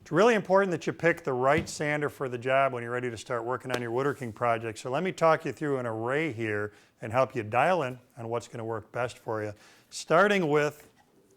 It's really important that you pick the right sander for the job when you're ready to start working on your woodworking project. So let me talk you through an array here and help you dial in on what's going to work best for you. Starting with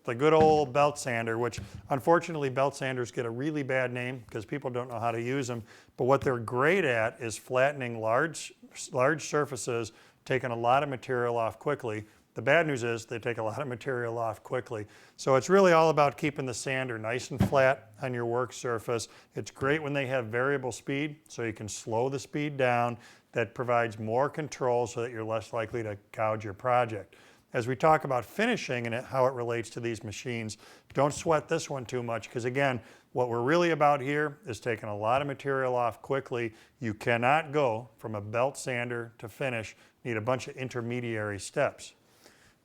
the good old belt sander, which unfortunately belt sanders get a really bad name because people don't know how to use them. But what they're great at is flattening large surfaces, taking a lot of material off quickly. The bad news is they take a lot of material off quickly. So it's really all about keeping the sander nice and flat on your work surface. It's great when they have variable speed, so you can slow the speed down. That provides more control so that you're less likely to gouge your project. As we talk about finishing and how it relates to these machines, don't sweat this one too much because again, what we're really about here is taking a lot of material off quickly. You cannot go from a belt sander to finish. You need a bunch of intermediary steps.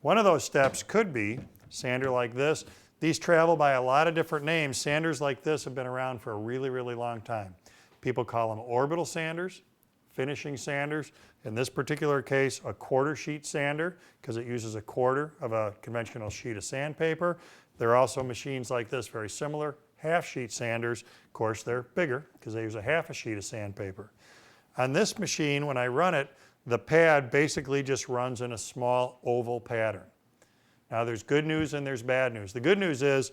One of those steps could be sander like this. These travel by a lot of different names. Sanders like this have been around for a really, really long time. People call them orbital sanders, finishing sanders. In this particular case, a quarter sheet sander because it uses a quarter of a conventional sheet of sandpaper. There are also machines like this, very similar, half sheet sanders. Of course, they're bigger because they use a half a sheet of sandpaper. On this machine, when I run it, the pad basically just runs in a small oval pattern. Now there's good news and there's bad news. The good news is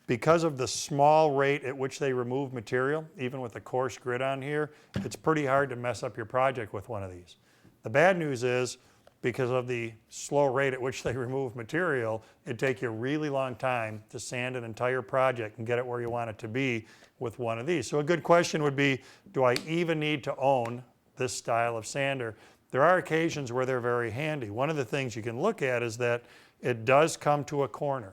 because of the small rate at which they remove material, even with a coarse grit on here, it's pretty hard to mess up your project with one of these. The bad news is because of the slow rate at which they remove material, it'd take you a really long time to sand an entire project and get it where you want it to be with one of these. So a good question would be, do I even need to own this style of sander? There are occasions where they're very handy. One of the things you can look at is that it does come to a corner.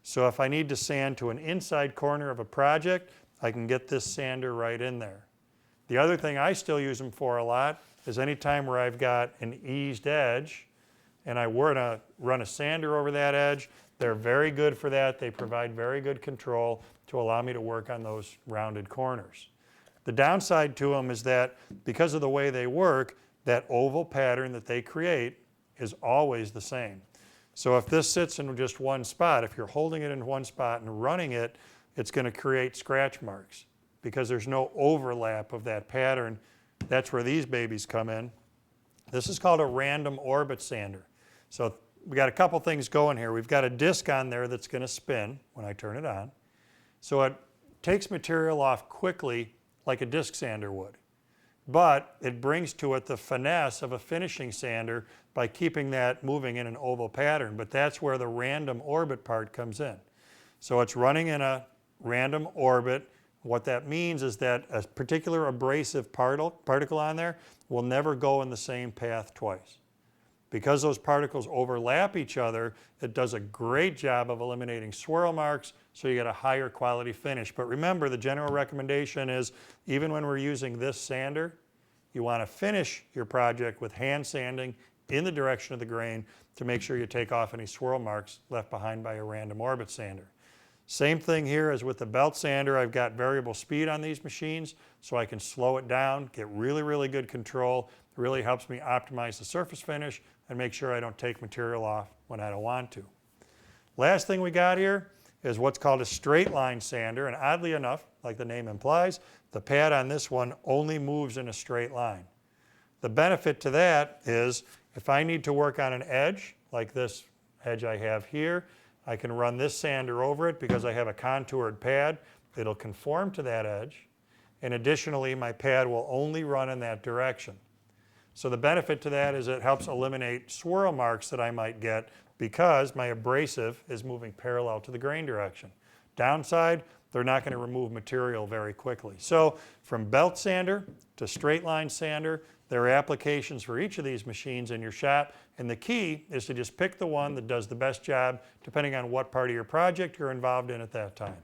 So if I need to sand to an inside corner of a project, I can get this sander right in there. The other thing I still use them for a lot is any time where I've got an eased edge and I were to run a sander over that edge, they're very good for that. They provide very good control to allow me to work on those rounded corners. The downside to them is that because of the way they work, that oval pattern that they create is always the same. So if this sits in just one spot, if you're holding it in one spot and running it, it's going to create scratch marks because there's no overlap of that pattern. That's where these babies come in. This is called a random orbit sander. So we got a couple things going here. We've got a disc on there that's going to spin when I turn it on. So it takes material off quickly like a disc sander would. But it brings to it the finesse of a finishing sander by keeping that moving in an oval pattern. But that's where the random orbit part comes in. So it's running in a random orbit. What that means is that a particular abrasive particle on there will never go in the same path twice. Because those particles overlap each other, it does a great job of eliminating swirl marks, so you get a higher quality finish. But remember, the general recommendation is, even when we're using this sander, you want to finish your project with hand sanding in the direction of the grain to make sure you take off any swirl marks left behind by a random orbit sander. Same thing here as with the belt sander. I've got variable speed on these machines, so I can slow it down, get really, really good control. It really helps me optimize the surface finish and make sure I don't take material off when I don't want to. Last thing we got here is what's called a straight line sander, and oddly enough, like the name implies, the pad on this one only moves in a straight line. The benefit to that is if I need to work on an edge, like this edge I have here, I can run this sander over it because I have a contoured pad. It'll conform to that edge, and additionally, my pad will only run in that direction. So the benefit to that is it helps eliminate swirl marks that I might get because my abrasive is moving parallel to the grain direction. Downside, they're not going to remove material very quickly. So from belt sander to straight line sander, there are applications for each of these machines in your shop, and the key is to just pick the one that does the best job depending on what part of your project you're involved in at that time.